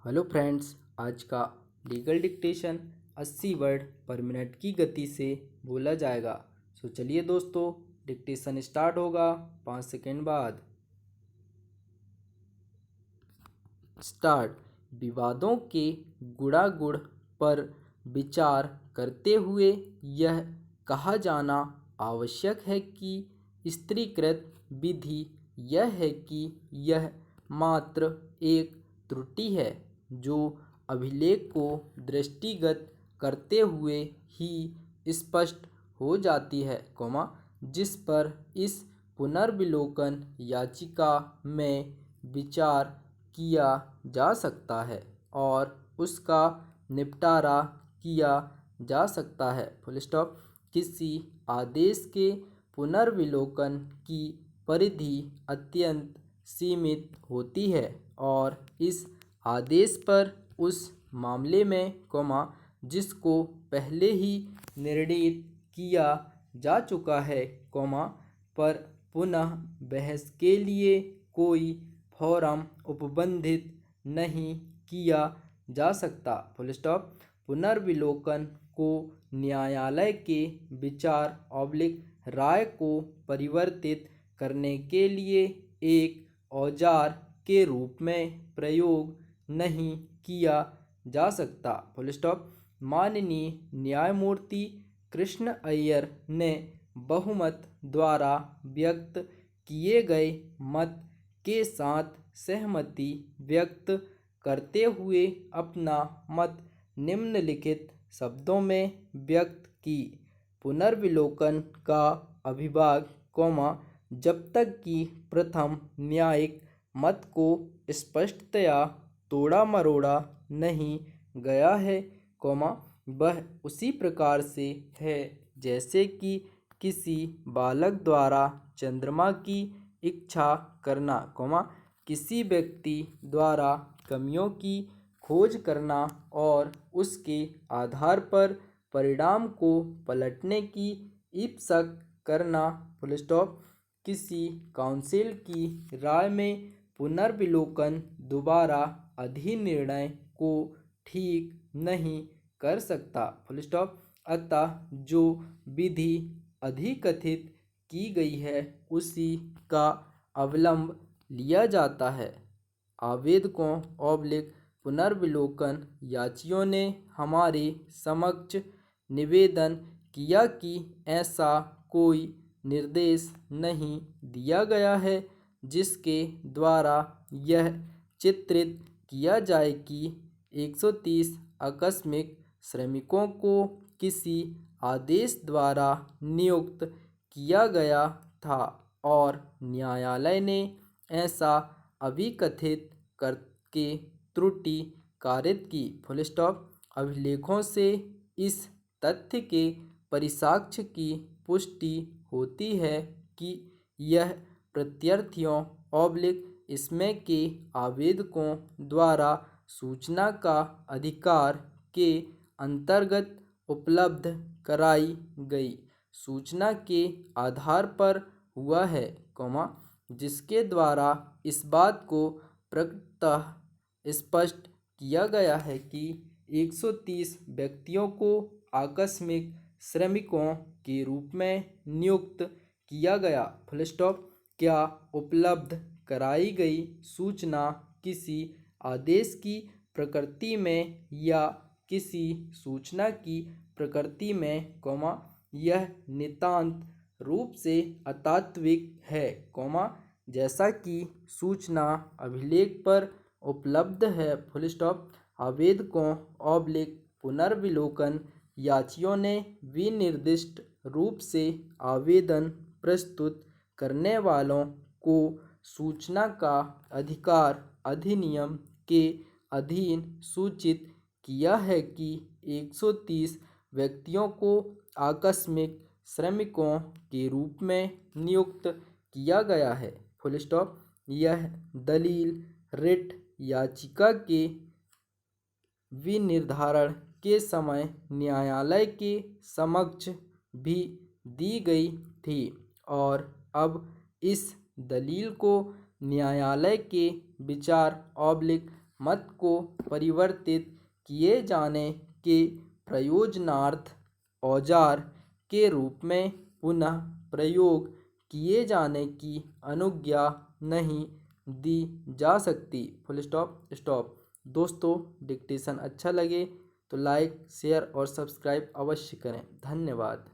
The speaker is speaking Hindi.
हेलो फ्रेंड्स, आज का लीगल डिक्टेशन 80 वर्ड पर मिनट की गति से बोला जाएगा। सो चलिए दोस्तों, डिक्टेशन स्टार्ट होगा 5 सेकेंड बाद। स्टार्ट। विवादों के गुणागुण पर विचार करते हुए यह कहा जाना आवश्यक है कि स्त्रीकृत विधि यह है कि यह मात्र एक त्रुटि है जो अभिलेख को दृष्टिगत करते हुए ही स्पष्ट हो जाती है, जिस पर इस पुनर्विलोकन याचिका में विचार किया जा सकता है और उसका निपटारा किया जा सकता है। Full stop. किसी आदेश के पुनर्विलोकन की परिधि अत्यंत सीमित होती है और इस आदेश पर उस मामले में जिसको पहले ही निर्णीत किया जा चुका है, पर पुनः बहस के लिए कोई फोरम उपबंधित नहीं किया जा सकता। Full stop. पुनर्विलोकन को न्यायालय के विचार राय को परिवर्तित करने के लिए एक औजार के रूप में प्रयोग नहीं किया जा सकता। Full stop. माननीय न्यायमूर्ति कृष्ण अय्यर ने बहुमत द्वारा व्यक्त किए गए मत के साथ सहमति व्यक्त करते हुए अपना मत निम्नलिखित शब्दों में व्यक्त की। पुनर्विलोकन का अभिभाग, जब तक कि प्रथम न्यायिक मत को स्पष्टतया तोड़ा मरोड़ा नहीं गया है, वह उसी प्रकार से है जैसे कि किसी बालक द्वारा चंद्रमा की इच्छा करना, किसी व्यक्ति द्वारा कमियों की खोज करना और उसके आधार पर परिणाम को पलटने की इप्सा करना। Full stop. किसी काउंसिल की राय में पुनर्विलोकन दोबारा अधिनिर्णय को ठीक नहीं कर सकता। Full stop. अतः जो विधि अधिकथित की गई है उसी का अवलंब लिया जाता है। आवेदकों पुनर्विलोकन याचियों ने हमारे समक्ष निवेदन किया कि ऐसा कोई निर्देश नहीं दिया गया है जिसके द्वारा यह चित्रित किया जाए कि 130 आकस्मिक श्रमिकों को किसी आदेश द्वारा नियुक्त किया गया था और न्यायालय ने ऐसा अभिकथित करके त्रुटि कारित की। Full stop. अभिलेखों से इस तथ्य के परिसाक्ष्य की पुष्टि होती है कि यह प्रत्यर्थियों इसमें के आवेदकों द्वारा सूचना का अधिकार के अंतर्गत उपलब्ध कराई गई सूचना के आधार पर हुआ है, जिसके द्वारा इस बात को प्रकटतः स्पष्ट किया गया है कि 130 व्यक्तियों को आकस्मिक श्रमिकों के रूप में नियुक्त किया गया। Full stop. क्या उपलब्ध कराई गई सूचना किसी आदेश की प्रकृति में या किसी सूचना की प्रकृति में, यह नितांत रूप से अतात्विक है, जैसा कि सूचना अभिलेख पर उपलब्ध है। Full stop. आवेदकों पुनर्विलोकन याचियों ने विनिर्दिष्ट रूप से आवेदन प्रस्तुत करने वालों को सूचना का अधिकार अधिनियम के अधीन सूचित किया है कि 130 व्यक्तियों को आकस्मिक श्रमिकों के रूप में नियुक्त किया गया है। Full stop. यह दलील रिट याचिका के विनिर्धारण के समय न्यायालय के समक्ष भी दी गई थी और अब इस दलील को न्यायालय के विचार मत को परिवर्तित किए जाने के प्रयोजनार्थ औजार के रूप में पुनः प्रयोग किए जाने की अनुज्ञा नहीं दी जा सकती। Full stop stop. दोस्तों, डिक्टेशन अच्छा लगे तो लाइक शेयर और सब्सक्राइब अवश्य करें। धन्यवाद।